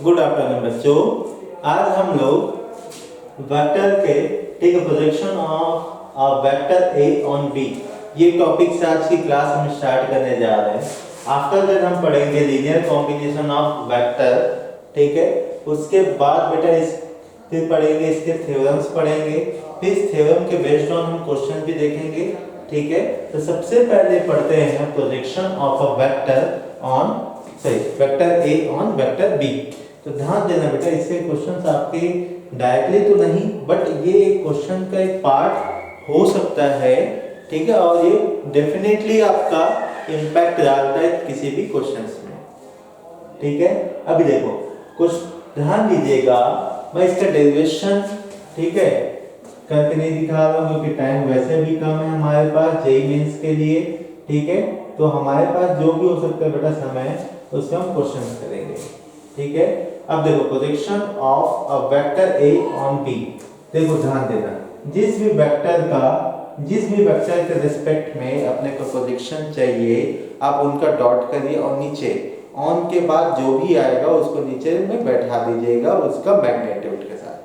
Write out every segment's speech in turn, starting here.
Good afternoon बच्चों। आज हम लोग वेक्टर के projection of vector A on B ये टॉपिक से आज की क्लास हम स्टार्ट करने जा रहे हैं। आफ्टर दैट हम पढ़ेंगे लीनियर कॉम्बिनेशन ऑफ वेक्टर, ठीक है। उसके बाद बेटा फिर पढ़ेंगे इसके थ्योरम्स पढ़ेंगे, फिर इस थ्योरम के बेस्ड ऑन हम क्वेश्चन भी देखेंगे, ठीक है। तो सबसे पहले पढ़ते हैं projection of a vector A on vector B. तो ध्यान देना बेटा, इसके क्वेश्चंस आपके डायरेक्टली तो नहीं, बट ये क्वेश्चन का एक पार्ट हो सकता है, ठीक है। और ये डेफिनेटली आपका इम्पैक्ट डालता है किसी भी क्वेश्चंस में, ठीक है। अभी देखो कुछ ध्यान दीजिएगा, मैं इसका डेरिवेशन, ठीक है, करके नहीं दिखा रहा हूँ क्योंकि टाइम वैसे भी कम है हमारे पास जेईई मेंस के लिए, ठीक है। तो हमारे पास जो भी हो सकता है बेटा समय, उससे हम क्वेश्चन करेंगे, ठीक है। अब देखो projection of a vector A on B. देखो ध्यान देना, जिस भी वेक्टर के रिस्पेक्ट में अपने को प्रोजेक्शन चाहिए, आप उनका डॉट करिए और नीचे ऑन के बाद जो भी आएगा उसको नीचे में बैठा दीजिएगा उसका मैग्नीट्यूड के साथ,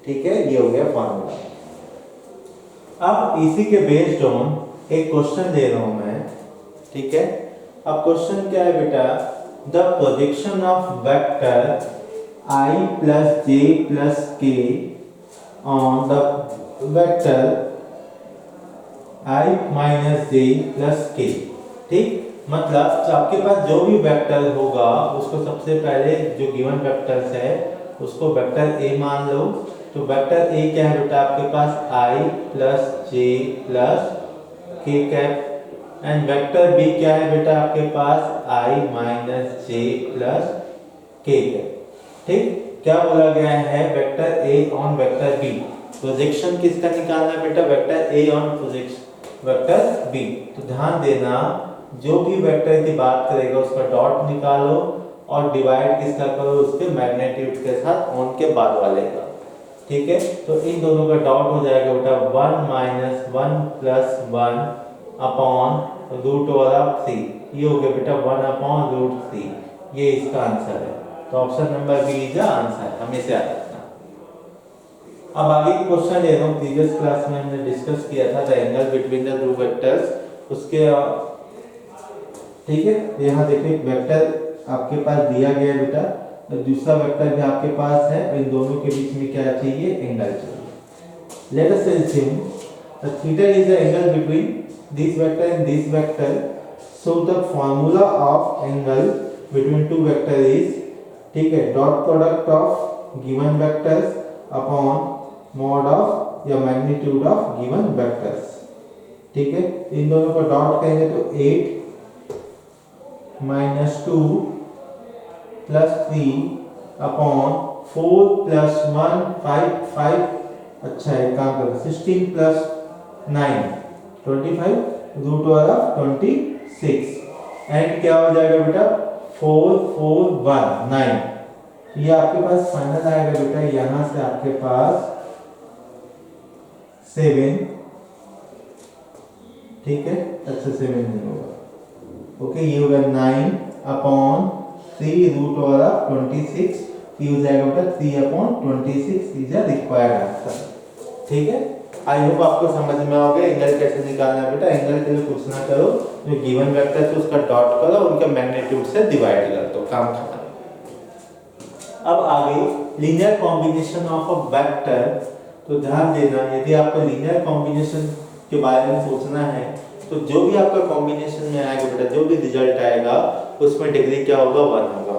ठीक है। ये हो गया फॉर्मूला। अब इसी के बेस्ड ऑन एक क्वेश्चन दे रहा हूं मैं, ठीक है। अब क्वेश्चन क्या है बेटा, the projection of vector I plus j plus k on the vector I minus j plus k, ठीक। मतलब आपके पास जो भी वेक्टर होगा उसको सबसे पहले जो गिवन वेक्टर्स है उसको वेक्टर a मान लो। तो वेक्टर a क्या है बेटा आपके पास I plus j plus k cap, and vector b क्या है बेटा आपके पास I minus j plus k cap, ठीक। क्या बोला गया है, vector A on vector B. Projection किसका निकालना है बेटा, vector A on projection vector B. तो ध्यान देना, जो भी वेक्टर की बात करेगा उसका डॉट निकालो और डिवाइड किसका करो, उसके मैग्नीट्यूड के साथ ऑन के बाद वाले का, ठीक है। तो इन दोनों का डॉट हो जाएगा बेटा 1 minus 1 plus 1 upon root over 3। ये हो गया बेटा 1 अपॉन रूट 3। ये इसका आंसर है। तो option number B is the answer, हमेशा याद रखना। अब आगे की क्वेश्चन ले रहा हूं, प्रीवियस क्लास में हमने डिस्कस किया था the angle between the two vectors, उसके, ठीक है। यहाँ देखिए वेक्टर आपके पास दिया गया है बेटा, तो दूसरा वेक्टर भी आपके पास है, इन दोनों के बीच में क्या चाहिए, एंगल चाहिए। Let us assume that theta is the angle between this vector and this vector, so the formula of angle between two vector is, ठीक है, dot product of given vectors upon mod of या magnitude of given vectors, ठीक है। इन दोनों co dot करेंगे तो 8 minus 2 plus 3 upon 4 plus 1 5 अच्छा है, काम करो 16 plus 9 25 root over of 26, and क्या हो जाएगा बेटा 4 4 1 9। ये आपके पास फाइनल आएगा बेटा, यहां से आपके पास 7, ठीक है। अच्छा 7 नहीं होगा, ओके। ये होगा 9 अपॉन 3 रूट ओवर ऑफ 26। ये हो जाएगा बेटा 3 upon 26 is a required answer, ठीक है। आई होप आपको समझ में आ गया एंगल कैसे निकालना है बेटा। एंगल के लिए कुछ ना करो, जो गिवन वेक्टर है उसका डॉट करो, उनका मैग्नीट्यूड से डिवाइड कर दो, काम खत्म। अब आगे linear combination of a vector. तो ध्यान देना, यदि आपको लीनियर कॉम्बिनेशन के बारे में सोचना है तो जो भी आपका कॉम्बिनेशन में आएगा बेटा, जो भी रिजल्ट आएगा उसमें डिग्री क्या होगा, 1 होगा।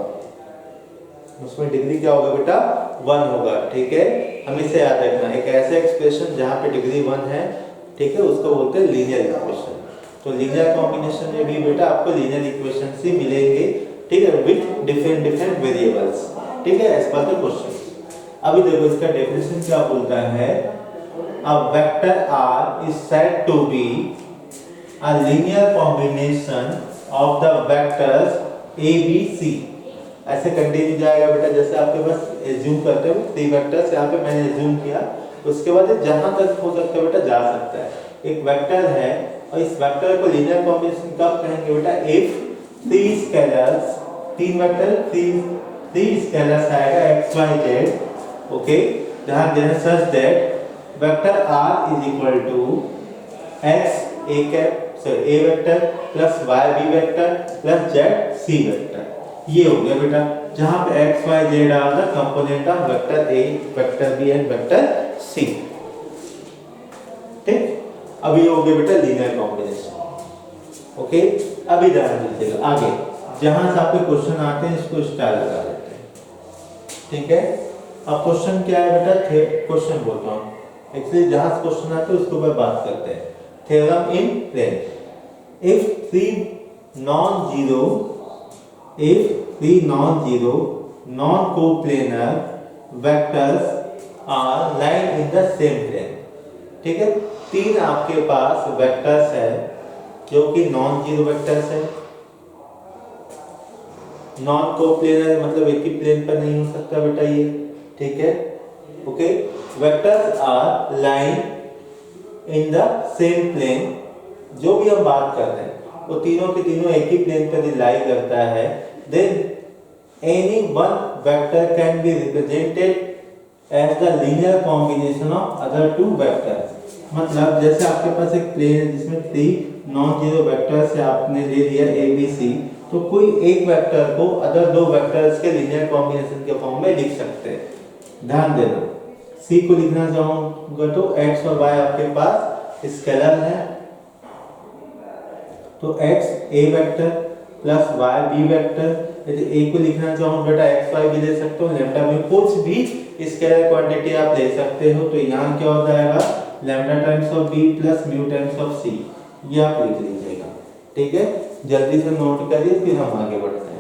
उसमें डिग्री क्या होगा बेटा, 1 होगा, ठीक है। हमेशा याद रखना, एक ऐसा एक्सप्रेशन जहां पे डिग्री 1 है, ठीक है, उसको बोलते हैं लीनियर इक्वेशन। तो लीनियर कॉम्बिनेशन में भी बेटा आपको लीनियर इक्वेशंस ही मिलेंगे, ठीक है, विद डिफरेंट वेरिएबल्स, ठीक है, एज पर द क्वेश्चन। अभी देखो इसका डेफिनेशन क्या बोलता है, a vector R is said to be a linear combination of the vectors A B C. ऐसे कंटिन्यू जाएगा बेटा, जैसे आपके पास एज्यूम करते हो 3 वेक्टर्स, यहाँ पे मैंने एज्यूम किया, उसके बाद जहां तक हो सकता है बेटा जा सकता है। एक वेक्टर है और इस वेक्टर को लीनियर कॉम्बिनेशन कब कहेंगे बेटा, if 3 scalars, 3 vector 3 three scalars आएगा एक्स वाई जेड, ओके, ध्यान देना, such that vector R is equal to X A cap A vector plus Y B vector plus Z C vector. ये हो गया बेटा, जहां पे X Y Z are the component of vector A vector B and vector C. ठीक, अभी हो गया बेटा लीनियर कॉम्बिनेशन। ओके, अभी ध्यान दीजिएगा आगे जहां से आपके क्वेश्चन आते हैं इसको स्टार लगा देते हैं। ठीक है, अब क्वेश्चन क्या है बेटा, क्वेश्चन बोलता हूँ, एक्चुअली जहां से क्वेश्चन आते हैं उसके ऊपर बात करते हैं। Theorem in plane, if three non-zero non-coplanar vectors are lying in the same plane। ठीक है, तीन आपके पास वेक्टर्स है जो कि नॉन जीरो वेक्टर्स है, नॉन कोप्लेनर मतलब एक ही प्लेन पर नहीं हो सकता बेटा ये। ठीक है, okay, vectors are lying in the same plane, जो भी हम बात कर रहे हैं वो तीनों के तीनों एक ही प्लेन पर लाई करता है, then any one vector can be represented as the linear combination of other two vectors. मतलब जैसे आपके पास एक प्लेन है जिसमें थ्री नॉन जीरो वेक्टर्स से आपने ले लिया ए बी सी, तो कोई एक वेक्टर को अदर दो वेक्टर्स के लीनियर कॉम्बिनेशन के फॉर्म में लिख सकते हैं। ध्यान देना, सी को लिखना चाहूंगा तो एक्स और वाई आपके पास स्केलर है, तो x a vector plus y b vector, यदि a को लिखना चाहूँ बेटा x y भी ले सकते हो, लैम्डा में कुछ भी स्केलर क्वांटिटी आप ले सकते हो, तो यहाँ क्या हो जाएगा lambda times of b plus mu times of c, ये आप लिख लीजिएगा। ठीक है, जल्दी से नोट करिए फिर हम आगे बढ़ते हैं।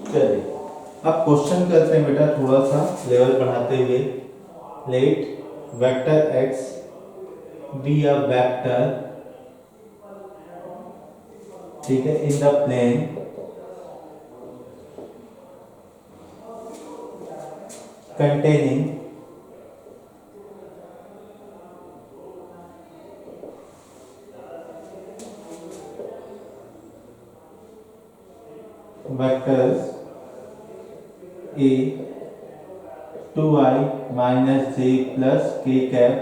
चलिए अब क्वेश्चन करते हैं बेटा, थोड़ा सा लेवल बढ़ाते हुए। Let vector x be a vector, ठीक है, in the plane containing vectors a 2i minus j plus k cap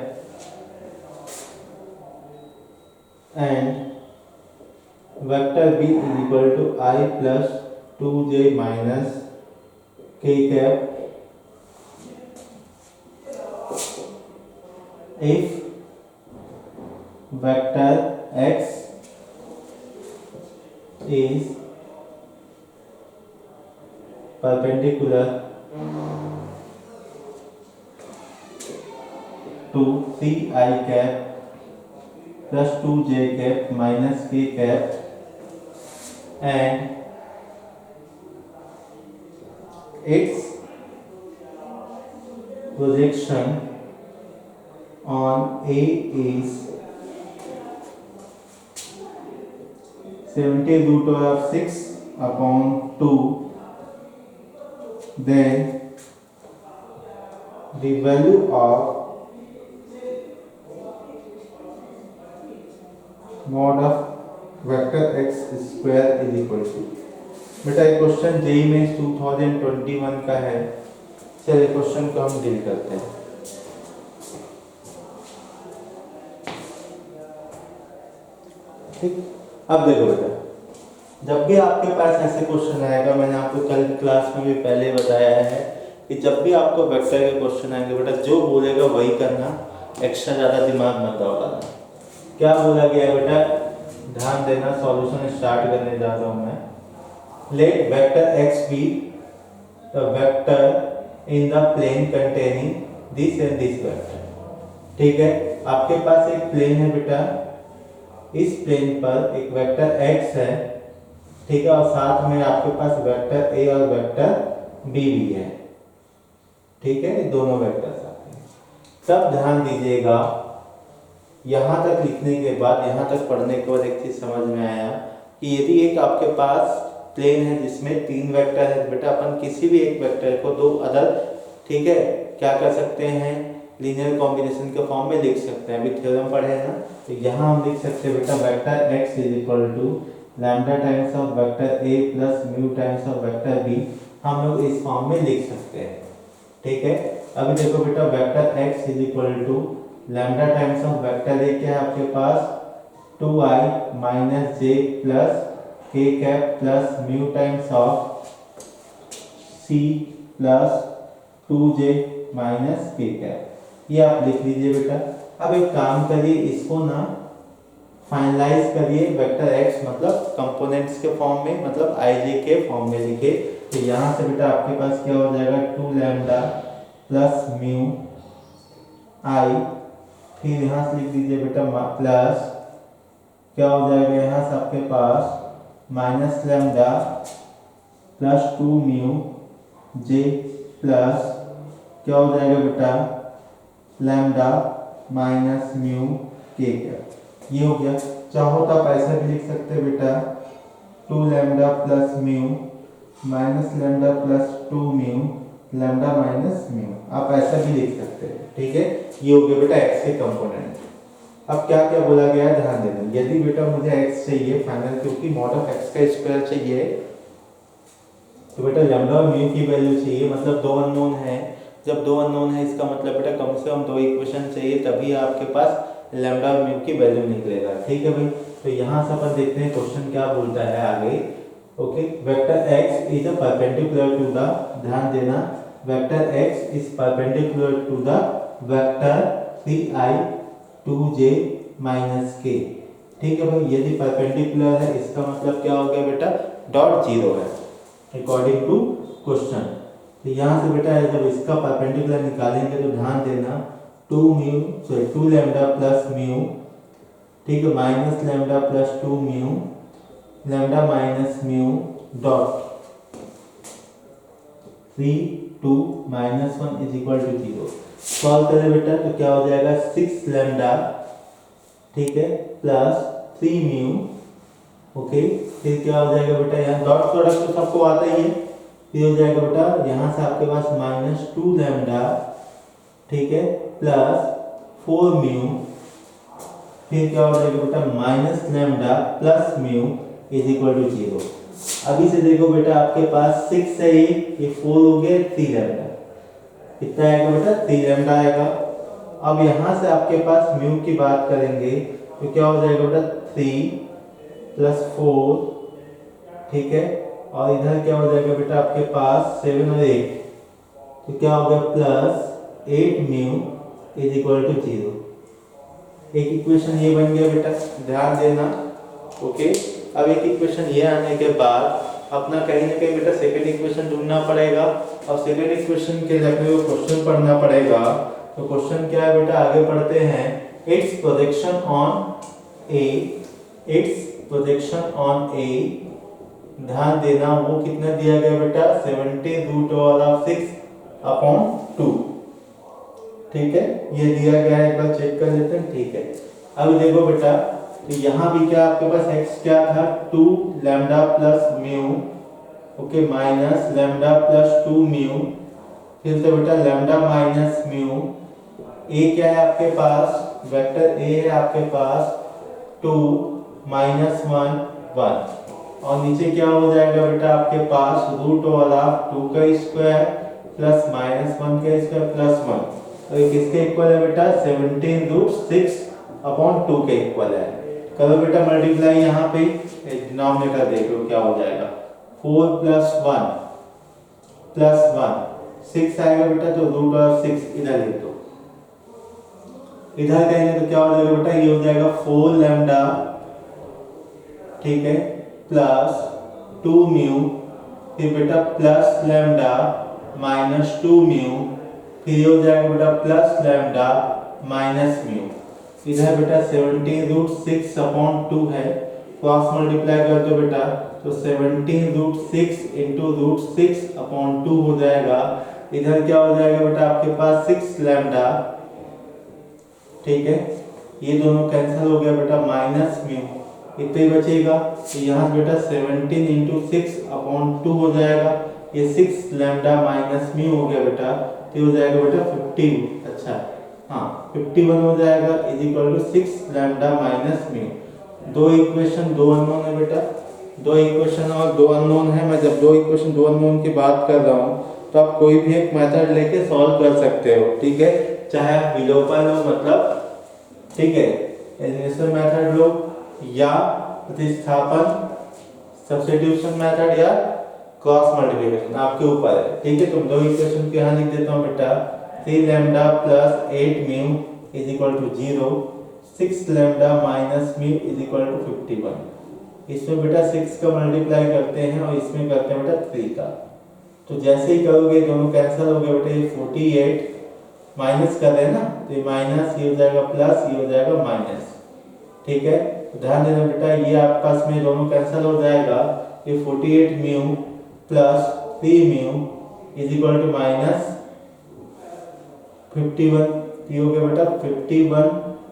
and vector b is equal to I plus 2j minus k cap if vector x is perpendicular to 3i cap plus 2j cap minus k cap and its projection on A is 70 root of 6 upon 2, then the value of mod of vector x square is equal to। बेटा ये question JEE mains 2021 का है। चलिए question को हम deal करते हैं। ठीक, अब देखो बेटा, जब भी आपके पास ऐसे क्वेश्चन आएगा, मैंने आपको कल क्लास में भी पहले बताया है कि जब भी आपको वेक्टर के क्वेश्चन आएंगे बेटा, जो बोलेगा वही करना, एक्स्ट्रा ज़्यादा दिमाग मत दौड़ाना। क्या बोला गया बेटा, ध्यान देना, सॉल्यूशन स्टार्ट करने जा रहा हूँ मैं। Let vector X be the vector in the plane containing this and this vector. ठीक है, आपके पास एक प्लेन है बेटा, इस प्लेन पर एक वेक्टर x है, ठीक है, और साथ में आपके पास वेक्टर a और वेक्टर b भी है। ठीक है, दोनों वेक्टर साथ में। तब ध्यान दीजिएगा, यहाँ तक लिखने के बाद, यहाँ तक पढ़ने के बाद एक चीज समझ में आया कि यदि एक आपके पास प्लेन है जिसमें 3 वेक्टर है बेटा, अपन किसी भी एक वेक्टर को 2 अदर, ठीक है, क्या कर सकते हैं, लीनियर कॉम्बिनेशन के फॉर्म में लिख सकते हैं। अभी थ्योरम पढ़े हैं ना, तो यहाँ हम लिख सकते हैं बेटा vector x is equal to lambda times of vector a plus mu times of vector b, हम लोग इस फॉर्म में लिख सकते हैं। ठीक है, अभी देखो बेटा, vector x is equal to lambda times of vector a क्या है आपके पास 2i minus j plus k cap plus mu times of c plus 2j minus k cap, ये आप लिख लीजिए बेटा। अब एक काम करिए, इसको ना फाइनलाइज करिए, वेक्टर x मतलब कंपोनेंट्स के फॉर्म में, मतलब ij के फॉर्म में लिखे। तो यहाँ से बेटा आपके पास क्या हो जाएगा 2 लैम्डा प्लस म्यू i, फिर यहाँ से लिख दीजिए बेटा प्लस क्या हो जाएगा, यहाँ से आपके पास minus lambda plus 2 mu j plus क्या हो जाएगा बेटा लैम्डा माइनस म्यू के का, ये हो गया। चाहो तो आप ऐसा भी लिख सकते हैं बेटा 2 lambda plus mu minus lambda plus 2 mu lambda minus mu, आप ऐसा भी लिख सकते हैं। ठीक है, ये हो गया बेटा x के कंपोनेंट। अब क्या क्या बोला गया है ध्यान देना, यदि बेटा मुझे x चाहिए फाइनल, क्योंकि मॉड ऑफ x का स्क्वायर चाहिए, तो बेटा लैम्डा और म्यू की वैल्यू चाहिए, मतलब 2 अननोन है। जब 2 अननोन है, इसका मतलब बेटा कम से कम 2 इक्वेशन चाहिए, तभी आपके पास लैम्डा और म्यू की वैल्यू निकलेगा। ठीक है भाई, तो यहाँ से अपन देखते हैं क्वेश्चन क्या बोलता है आगे। Okay, vector x is a perpendicular to the, ध्यान देना, vector x is perpendicular to the vector 3i 2j minus k। ठीक है भाई, यदि परपेंडिकुलर है, इसका मतलब क्या हो गया बेटा, डॉट जीरो है अकॉर्डिंग टू क्वेश्चन। तो यहाँ से बेटा जब इसका परपेंडिकुलर निकालेंगे तो ध्यान देना 2 लैम्डा प्लस म्यू, ठीक है, minus lambda plus 2 mu lambda minus mu dot 3 2 minus 1 is equal to 0। Solve करें बेटा तो क्या हो जाएगा 6 लैम्डा, ठीक है, प्लस 3 म्यू। ओके, फिर क्या हो जाएगा बेटा, यहाँ डॉट प्रोडक्ट तो सबको आता ही है, फिर हो जाएगा बेटा यहाँ से आपके पास माइनस 2 लैम्डा, ठीक है, प्लस 4 म्यू, फिर क्या हो जाएगा बेटा minus lambda plus mu is equal to 0। अभी से देखो बेटा आपके पास 6 है, ये 4 हो गया 3 लैम्डा, कितना आएगा बेटा 3 लैम्डा आएगा। अब यहाँ से आपके पास म्यू की बात करेंगे तो क्या हो जाएगा बेटा 3 प्लस 4, ठीक है, और इधर क्या हो जाएगा बेटा आपके पास 7 और 8, तो क्या हो गया plus 8 mu is equal to 0। एक इक्वेशन ये बन गया बेटा, ध्यान देना। ओके, अब एक इक्वेशन ये आने के बाद अपना कहीं ना कहीं बेटा सेकंड इक्वेशन ढूंढना पड़ेगा, और सेकंड इक्वेशन के लिए अपने को क्वेश्चन पढ़ना पड़ेगा। तो क्वेश्चन क्या है बेटा, आगे पढ़ते हैं। It's projection on A, it's projection on A, ध्यान देना वो कितना दिया गया बेटा 70 रूट ऑफ 6 अपॉन 2, ठीक है, ये दिया गया है, एक बार चेक कर लेते हैं। ठीक है, अब देखो बेटा, तो यहाँ भी क्या आपके पास x क्या था, 2 lambda plus mu, okay, minus lambda plus 2 mu, फिर से बेटा लैम्डा माइनस म्यू, a क्या है आपके पास, वेक्टर a है आपके पास 2 माइनस 1 1, और नीचे क्या हो जाएगा बेटा आपके पास रूट वाला 2 का स्क्वायर प्लस माइनस 1 का स्क्वायर प्लस 1, तो ये किसके इक्वल है बेटा, 17 रूट 6 अपॉन 2 के इक्वल है। करो बेटा मल्टीप्लाई, यहाँ पे डिनोमिनेटर देख लो क्या हो जाएगा, 4 प्लस 1 प्लस 1 6 आएगा बेटा, तो रूट ऑफ 6 इधर लिख दो, इधर कहेंगे तो क्या हो जाएगा बेटा, ये हो जाएगा 4 लैम्डा, ठीक है, प्लस 2 म्यू, फिर बेटा प्लस लैम्डा माइनस 2 म्यू, फिर ये हो जाएगा बेटा प्लस लैम्डा माइनस म्यू, इधर बेटा 17 रूट 6 अपॉन 2 है, क्रॉस मल्टीप्लाई कर दो बेटा, तो 17 रूट 6 इंटू रूट 6 अपॉन 2 हो जाएगा, इधर क्या हो जाएगा बेटा आपके पास 6 लैम्डा, ठीक है, ये दोनों कैंसिल हो गया बेटा, माइनस म्यू, इतना ही बचेगा, तो यहाँ बेटा 17 इंटू 6 अपॉन 2 हो जाएगा, ये 6 लैम्डा माइनस म्यू हो गया बेटा, तो हो जाएगा बेटा 50, अच्छा हाँ 51 हो जाएगा, is equal to 6 lambda minus mu. दो इक्वेशन दो अननोन है बेटा, दो इक्वेशन और दो अननोन है, मैं जब दो इक्वेशन दो अननोन की बात कर रहा हूँ तो आप कोई भी एक मेथड लेके सॉल्व कर सकते हो, ठीक है, चाहे आप विलोपन लो मतलब, ठीक है, एलिमिनेशन मेथड लो या प्रतिस्थापन सब्स्टिट्यूशन मेथड या क्रॉस मल्टीप्लिकेशन, आपके ऊपर है, ठीक है। तो दो इक्वेशन के यहाँ लिख देता हूँ बेटा, 3 lambda plus 8 mu is equal to 0, 6 lambda minus mu is equal to 51। इसमें बेटा 6 का मल्टीप्लाई करते हैं और इसमें करते हैं बेटा 3 का, तो जैसे ही करोगे दोनों कैंसिल हो गए बेटा, ये 48 माइनस कर रहे हैं ना, तो ये माइनस, ये हो जाएगा प्लस, ये हो जाएगा माइनस, ठीक है, ध्यान देना बेटा, ये आपस में दोनों कैंसिल हो जाएगा, ये 48 mu plus 3 mu is equal to minus 51, ये हो गया बेटा 51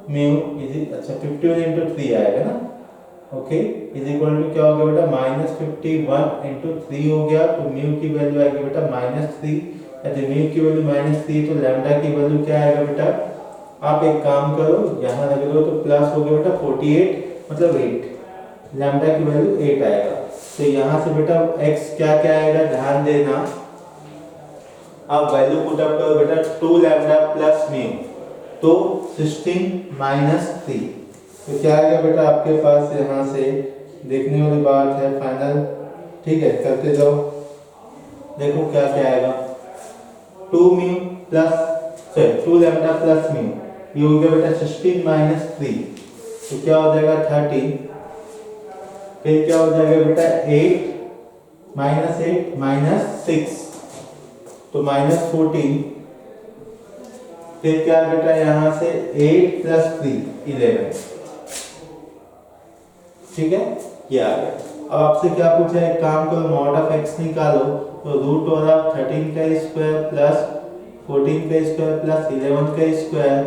म्यू इज, अच्छा 51 इंटू 3 आएगा ना, ओके, इज इक्वल टू क्या हो गया बेटा, माइनस 51 इंटू 3 हो गया, तो म्यू की वैल्यू आएगी बेटा -3, यदि म्यू की वैल्यू -3 तो लैम्डा की वैल्यू क्या आएगा बेटा, आप एक काम करो यहाँ लग दो, तो प्लस हो गया बेटा 48 मतलब 8, लैम्डा की वैल्यू 8 आएगा, तो यहाँ से बेटा x क्या क्या आएगा, ध्यान देना, आप वैल्यू पुट अप करो बेटा, 2 लैम्डा प्लस म्यू, तो 16 माइनस 3, तो क्या आएगा बेटा आपके पास, यहाँ से देखने वाली बात है फाइनल, ठीक है, करते जाओ, देखो क्या क्या आएगा, 2 mu plus, sorry 2 lambda plus mu, ये हो गया बेटा 16 माइनस 3, तो क्या हो जाएगा 13, फिर क्या हो जाएगा बेटा 8 माइनस 6, तो -14, फिर क्या बेटा यहाँ से 8 प्लस 3 11, ठीक है, ये आ गया। अब आपसे क्या पूछा है, एक काम करो, मॉड ऑफ x निकालो, तो रूट ऑफ 13 का स्क्वायर प्लस 14 का स्क्वायर प्लस 11 का स्क्वायर,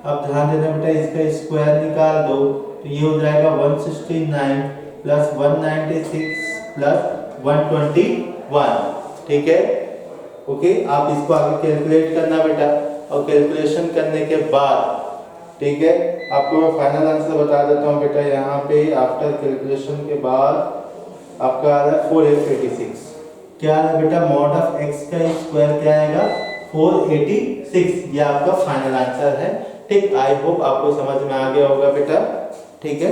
अब ध्यान देना बेटा इसका स्क्वायर निकाल दो, तो ये हो जाएगा 169 प्लस 196 प्लस 121, ठीक है, ओके, आप इसको आगे कैलकुलेट करना बेटा, और कैलकुलेशन करने के बाद, ठीक है, आपको मैं फाइनल आंसर बता देता हूँ बेटा, यहाँ पे आफ्टर कैलकुलेशन के बाद आपका आ रहा है 486, क्या है बेटा, मॉड ऑफ x का स्क्वायर क्या आएगा 486, ये आपका फाइनल आंसर है, ठीक, आई होप आपको समझ में आ गया होगा बेटा, ठीक है।